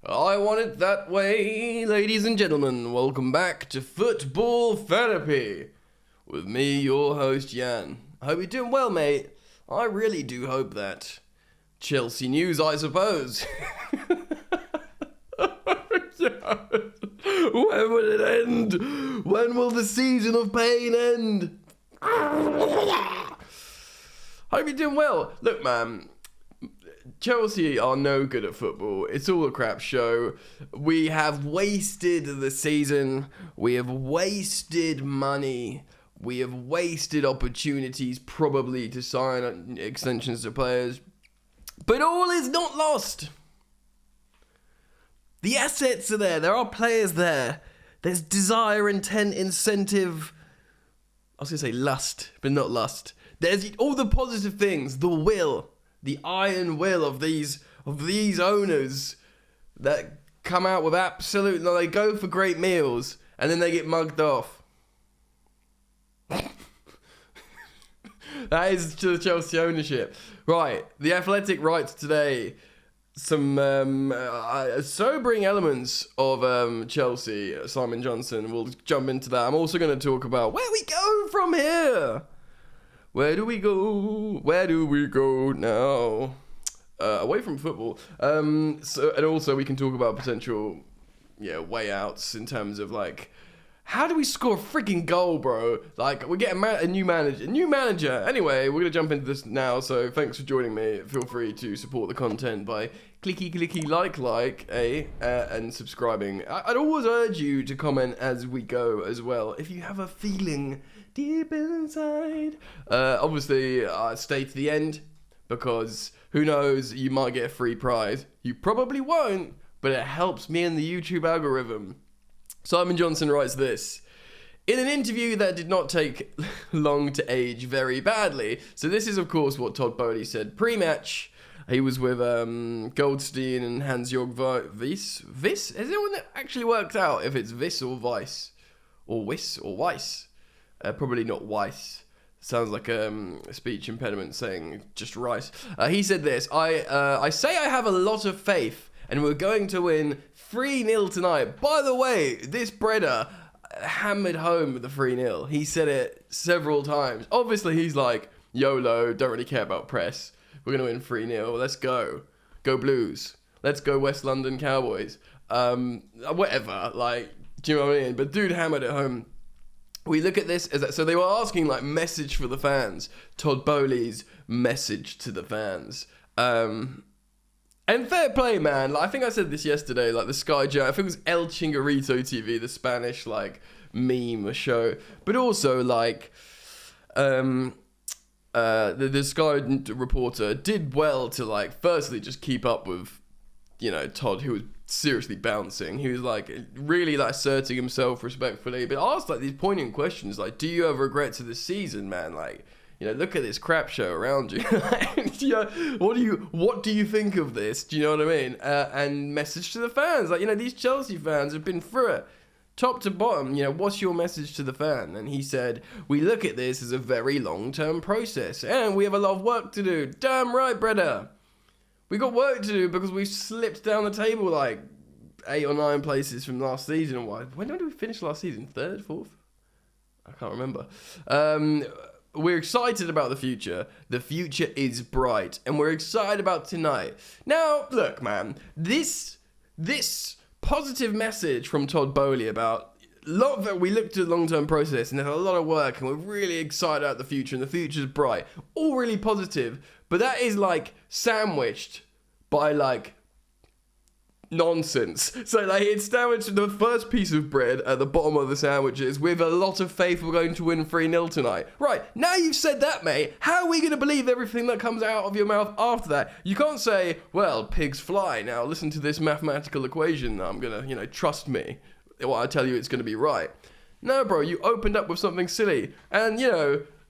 I want it that way, ladies and gentlemen. Welcome back to Football Therapy with me, your host, Jan. I hope you're doing well, mate. I really do hope that. Chelsea news, I suppose. When will it end? When will the season of pain end? Hope you're doing well. Look, man. Chelsea are no good at football. It's all a crap show. We have wasted the season. We have wasted money. We have wasted opportunities probably to sign extensions to players. But all is not lost. The assets are there. There are players there. There's desire, intent, incentive. I was going to say lust, but not lust. There's all the positive things, the will. The iron will of these owners that come out with they go for great meals and then they get mugged off. That is to the Chelsea ownership. Right, the Athletic writes today some sobering elements of Chelsea. Simon Johnson will jump into that. I'm also going to talk about where we go from here. Where do we go? Where do we go now? Away from football. And also we can talk about potential, way outs in terms of how do we score a freaking goal, bro? We get a new manager. Anyway, we're gonna jump into this now. So thanks for joining me. Feel free to support the content by clicky and subscribing. I'd always urge you to comment as we go as well if you have a feeling deep inside. Obviously, stay to the end because who knows, you might get a free prize. You probably won't, but it helps me in the YouTube algorithm. Simon Johnson writes this. In an interview that did not take long to age very badly. So this is, of course, what Todd Boehly said pre-match. He was with Goldstein and Hans-Jörg Wyss. Has anyone actually worked out if it's Wyss or Weiss? Or Wyss or Weiss? Probably not Weiss. Sounds like a speech impediment saying just rice. He said this. I say I have a lot of faith and we're going to win 3-0 tonight. By the way, this Breda hammered home the 3-0. He said it several times. Obviously, he's like, YOLO, don't really care about press. We're going to win 3-0. Let's go. Go Blues. Let's go West London Cowboys. Whatever. Do you know what I mean? But dude hammered it home. We look at this as so they were asking message for the fans. Todd Boehly's message to the fans. And fair play, man. I think I said this yesterday. The Sky Jam. I think it was El Chingarito TV, the Spanish meme show. But also the Sky reporter did well to firstly just keep up with Todd, who was seriously bouncing. He was really asserting himself respectfully, but asked these poignant questions do you have regrets of this season, man? Look at this crap show around you. What do you think of this? Do you know what I mean? And message to the fans. These Chelsea fans have been through it. Top to bottom, what's your message to the fan? And he said, we look at this as a very long-term process. And we have a lot of work to do. Damn right, Breda. We got work to do because we slipped down the table 8 or 9 places from last season. When did we finish last season? 3rd, 4th? I can't remember. We're excited about the future. The future is bright. And we're excited about tonight. Now, look, man. This positive message from Todd Boehly about we looked at the long-term process and there's a lot of work and we're really excited about the future and the future's bright. All really positive. But that is sandwiched by nonsense. So it's sandwiched the first piece of bread at the bottom of the sandwiches with a lot of faith we're going to win 3-0 tonight. Right, now you've said that, mate, how are we going to believe everything that comes out of your mouth after that? You can't say, well, pigs fly. Now listen to this mathematical equation. I'm going to, trust me. Well, I tell you it's going to be right. No, bro, you opened up with something silly. And,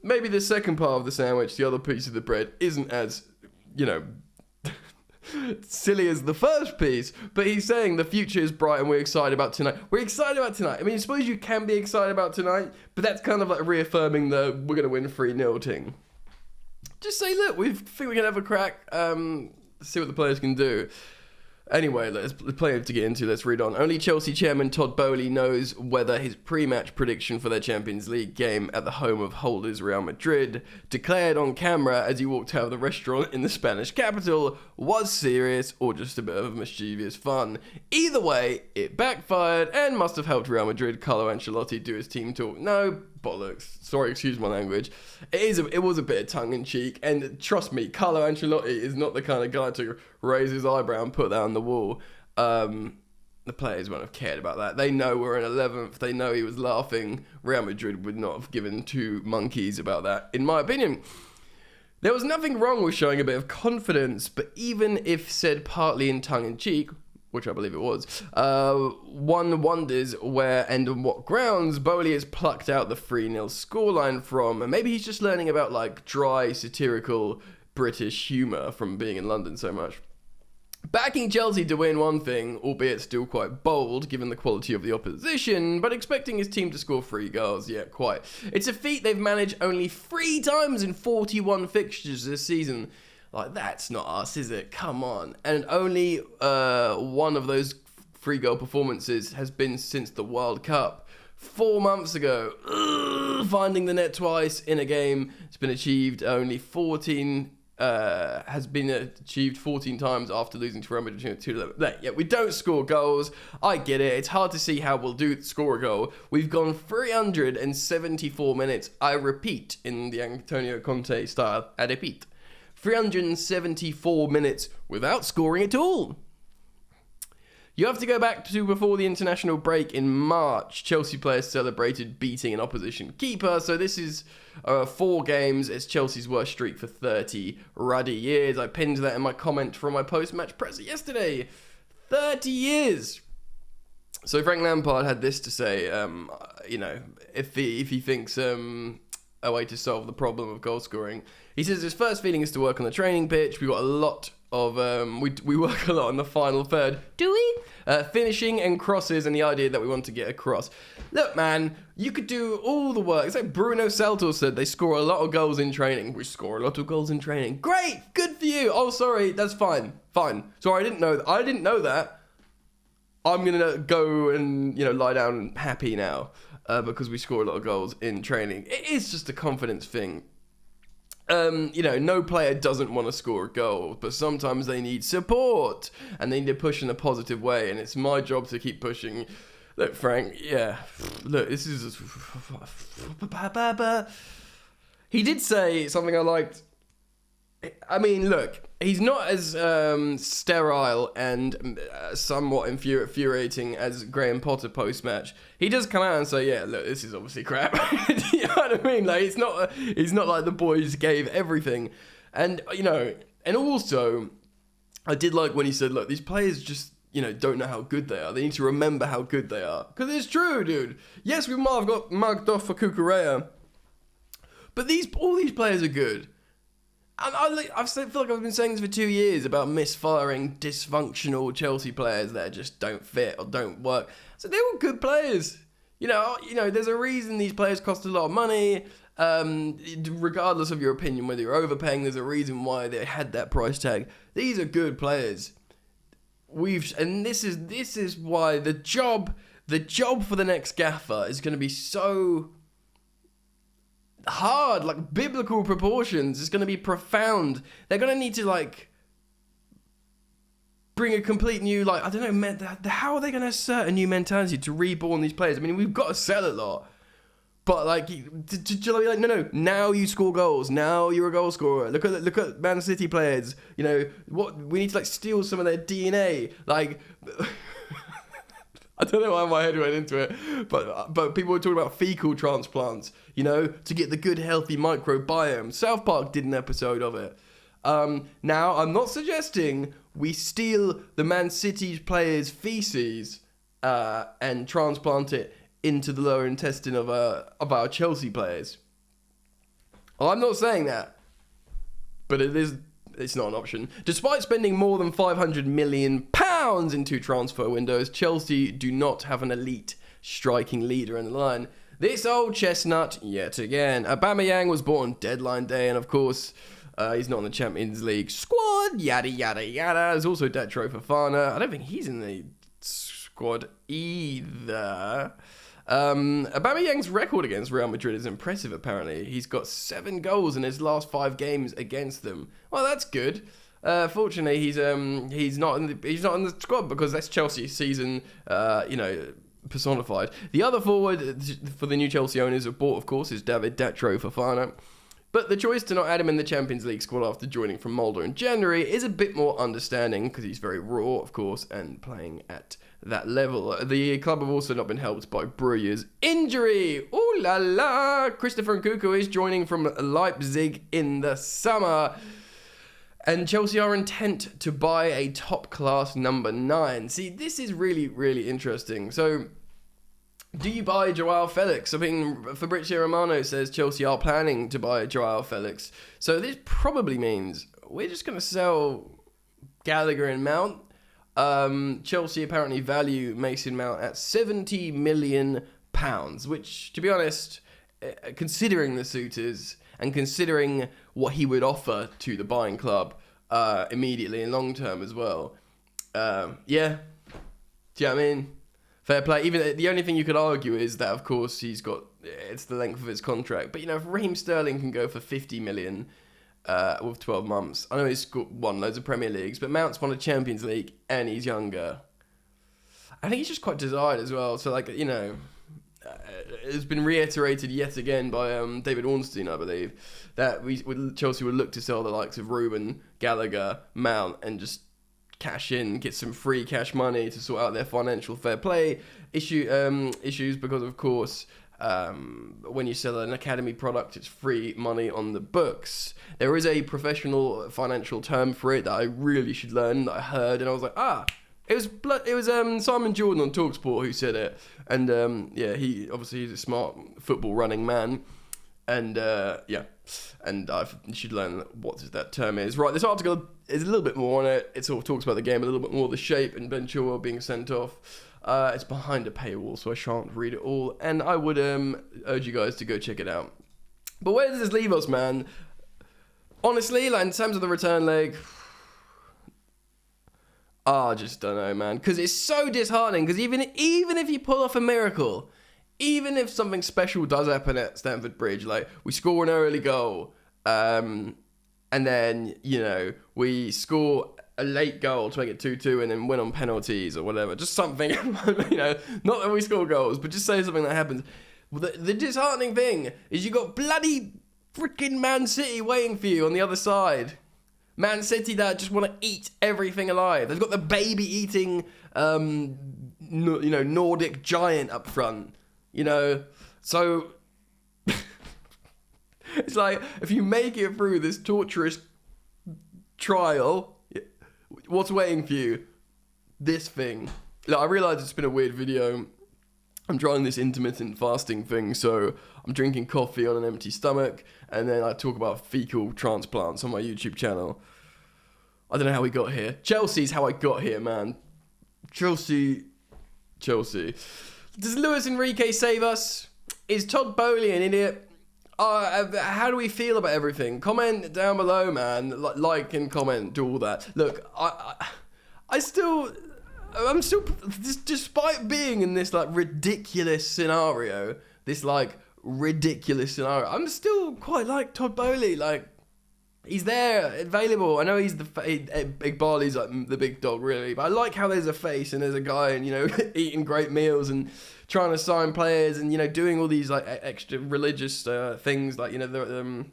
maybe the second part of the sandwich, the other piece of the bread, isn't as, silly as the first piece, but he's saying the future is bright and we're excited about tonight. We're excited about tonight. I mean, I suppose you can be excited about tonight, but that's kind of reaffirming the we're going to win 3-0 thing. Just say, look, we think we can have a crack, see what the players can do. Anyway, there's plenty to get into. Let's read on. Only Chelsea chairman Todd Boehly knows whether his pre-match prediction for their Champions League game at the home of holders Real Madrid, declared on camera as he walked out of the restaurant in the Spanish capital, was serious or just a bit of mischievous fun. Either way, it backfired and must have helped Real Madrid Carlo Ancelotti do his team talk. No, bollocks. Sorry, excuse my language. It was a bit of tongue-in-cheek, and trust me, Carlo Ancelotti is not the kind of guy to raise his eyebrow and put that on the wall. The players won't have cared about that. They know we're in 11th. They know he was laughing. Real Madrid would not have given two monkeys about that, in my opinion. There was nothing wrong with showing a bit of confidence, but even if said partly in tongue-in-cheek, which I believe it was, one wonders where and on what grounds Boehly has plucked out the 3-0 scoreline from, and maybe he's just learning about like dry, satirical British humour from being in London so much. Backing Chelsea to win one thing, albeit still quite bold given the quality of the opposition, but expecting his team to score 3 goals, yeah, quite. It's a feat they've managed only 3 times in 41 fixtures this season. Like, that's not us, is it? Come on. And only one of those 3-goal performances has been since the World Cup. 4 months ago. Finding the net twice in a game. It's been achieved only 14... has been achieved 14 times after losing to Real Madrid 2-11. Yeah, we don't score goals. I get it. It's hard to see how we'll score a goal. We've gone 374 minutes. I repeat, in the Antonio Conte style. I repeat. 374 minutes without scoring at all. You have to go back to before the international break in March. Chelsea players celebrated beating an opposition keeper. So this is 4 games. It's Chelsea's worst streak for 30 ruddy years. I pinned that in my comment from my post-match presser yesterday. 30 years. So Frank Lampard had this to say, if he thinks a way to solve the problem of goal scoring. He says his first feeling is to work on the training pitch. We've got a lot of we work a lot on the final third. Do we? Finishing and crosses, and the idea that we want to get across. Look, man, you could do all the work. It's like Bruno Salto said, they score a lot of goals in training. We score a lot of goals in training. Great, good for you. Oh, sorry, that's fine. Sorry, I didn't know that. I'm gonna go and lie down happy now because we score a lot of goals in training. It is just a confidence thing. No player doesn't want to score a goal, but sometimes they need support and they need to push in a positive way, and it's my job to keep pushing. Look, Frank, this is... He did say something I liked. I mean, look, he's not as sterile and somewhat infuriating as Graham Potter post-match. He does come out and say, yeah, look, this is obviously crap. You know what I mean? Like, he's not like the boys gave everything. And, and also, I did like when he said, look, these players just, don't know how good they are. They need to remember how good they are. Because it's true, dude. Yes, we might have got mugged off for Cucurella, but all these players are good. I feel like I've been saying this for 2 years about misfiring, dysfunctional Chelsea players that just don't fit or don't work. So they're all good players. There's a reason these players cost a lot of money. Regardless of your opinion, whether you're overpaying, there's a reason why they had that price tag. These are good players. This is why the job for the next gaffer is going to be so hard, like biblical proportions. It's going to be profound. They're going to need to bring a complete new, how are they going to assert a new mentality to reborn these players? I mean, we've got to sell a lot, but no, now you score goals. Now you're a goal scorer. Look at Man City players. What we need to steal some of their DNA. I don't know why my head went into it, but people were talking about fecal transplants, to get the good, healthy microbiome. South Park did an episode of it. Now, I'm not suggesting we steal the Man City players' feces and transplant it into the lower intestine of our Chelsea players. I'm not saying that, but it's not an option. Despite spending more than £500 million in 2 transfer windows, Chelsea do not have an elite striking leader in the line. This old chestnut, yet again. Aubameyang was born deadline day, and of course, He's not in the Champions League squad. Yada yada yada. There's also Datro Fofana. I don't think he's in the squad either. Aubameyang's record against Real Madrid is impressive. Apparently, he's got 7 goals in his last 5 games against them. Well, that's good. Fortunately, he's not in the squad because that's Chelsea's season. Personified. The other forward for the new Chelsea owners have bought, of course, is David Datro Fofana. But the choice to not add him in the Champions League squad after joining from Molde in January is a bit more understanding because he's very raw, of course, and playing at that level. The club have also not been helped by Bruyer's injury. Ooh la la! Christopher Nkunku is joining from Leipzig in the summer. And Chelsea are intent to buy a top-class number 9. See, this is really, really interesting. So, do you buy Joao Felix? I mean, Fabrizio Romano says Chelsea are planning to buy Joao Felix. So this probably means we're just going to sell Gallagher and Mount. Chelsea apparently value Mason Mount at £70 million, which, to be honest, considering the suitors and considering what he would offer to the buying club immediately and long term as well, yeah. Do you know what I mean? Fair play. Even the only thing you could argue is that, of course, it's the length of his contract. But, if Raheem Sterling can go for 50 million with 12 months, I know he's won loads of Premier Leagues, but Mount's won a Champions League and he's younger. I think he's just quite desired as well. So, it's been reiterated yet again by David Ornstein, I believe, that Chelsea would look to sell the likes of Ruben, Gallagher, Mount, and just cash in, get some free cash money to sort out their financial fair play issues because, of course, when you sell an academy product, it's free money on the books. There is a professional financial term for it that I really should learn, that I heard, and I was like, it was Simon Jordan on TalkSport who said it, and he's a smart football running man, and and I should learn what that term is. Right, this article is a little bit more on it. It sort of talks about the game a little bit more, the shape, and Ben Chilwell being sent off. It's behind a paywall, so I shan't read it all, and I would urge you guys to go check it out. But where does this leave us, man? Honestly, in terms of the return leg, I just don't know, man, because it's so disheartening, because even if you pull off a miracle, even if something special does happen at Stamford Bridge, we score an early goal, and then, we score a late goal to make it 2-2 and then win on penalties or whatever, just something, not that we score goals, but just say something that happens. Well, the disheartening thing is you got bloody freaking Man City waiting for you on the other side. Man City that just want to eat everything alive. They've got the baby-eating, Nordic giant up front. So it's like, if you make it through this torturous trial, what's waiting for you? This thing. I realise it's been a weird video. I'm trying this intermittent fasting thing, so I'm drinking coffee on an empty stomach, and then I talk about fecal transplants on my YouTube channel. I don't know how we got here. Chelsea's how I got here, man. Chelsea. Does Luis Enrique save us? Is Todd Boehly an idiot? How do we feel about everything? Comment down below, man. Like and comment, do all that. Look, I'm still, despite being in this ridiculous scenario, I'm still quite like Todd Boehly. He's there, available. I know he's Big Barley's the big dog, really, but I like how there's a face and there's a guy and eating great meals and trying to sign players and doing all these extra religious things, the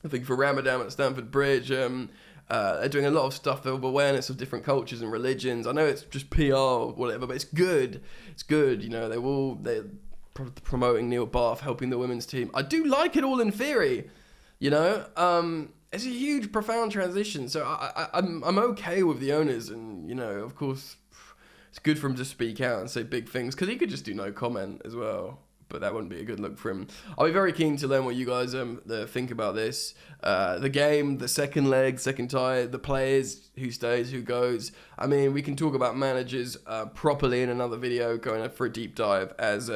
thing for Ramadan at Stamford Bridge. They're doing a lot of stuff of awareness of different cultures and religions. I know it's just PR or whatever, but it's good. It's good. They're promoting Neil Bath, helping the women's team. I do like it all in theory. It's a huge, profound transition, so I'm okay with the owners, and, of course, it's good for him to speak out and say big things, because he could just do no comment as well, but that wouldn't be a good look for him. I'll be very keen to learn what you guys think about this. The game, the second leg, second tie, the players, who stays, who goes. I mean, we can talk about managers properly in another video, going for a deep dive, as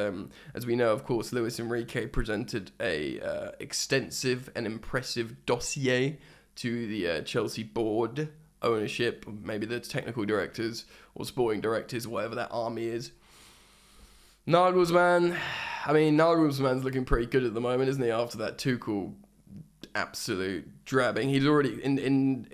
we know, of course, Luis Enrique presented a extensive and impressive dossier to the Chelsea board, ownership, maybe the technical directors or sporting directors, whatever that army is. Nagelsmann, Nagelsmann's looking pretty good at the moment, isn't he? After that Tuchel absolute drabbing, he's already in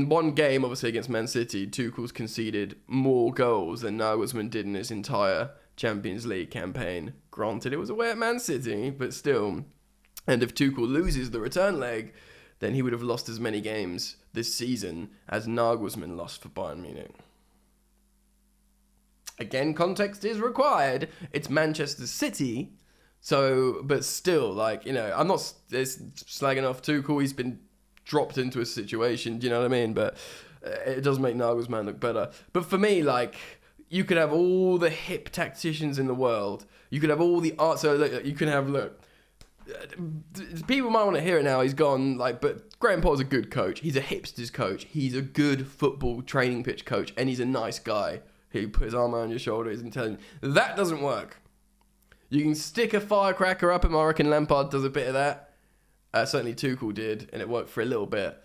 one game, obviously against Man City, Tuchel's conceded more goals than Nagelsmann did in his entire Champions League campaign. Granted, it was away at Man City, but still. And if Tuchel loses the return leg, then he would have lost as many games this season as Nagelsmann lost for Bayern Munich. Again, context is required. It's Manchester City. So, but still, I'm not slagging off Tuchel. He's been dropped into a situation, do you know what I mean? But it does make Nagelsmann look better. But for me, you could have all the hip tacticians in the world. You could have all the art. So you can have, people might want to hear it now. He's gone, but Graham Potter's a good coach. He's a hipster's coach. He's a good football training pitch coach. And he's a nice guy who put his arm around your shoulder. He's intelligent. That doesn't work. You can stick a firecracker up him. I reckon Lampard does a bit of that. Certainly Tuchel did, and it worked for a little bit.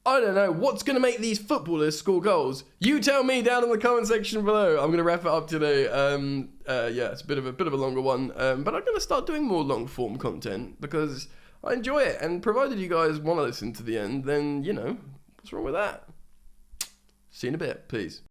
I don't know. What's going to make these footballers score goals? You tell me down in the comment section below. I'm going to wrap it up today. It's a bit of a longer one, but I'm going to start doing more long form content because I enjoy it. And provided you guys want to listen to the end, then, what's wrong with that? See you in a bit. Peace.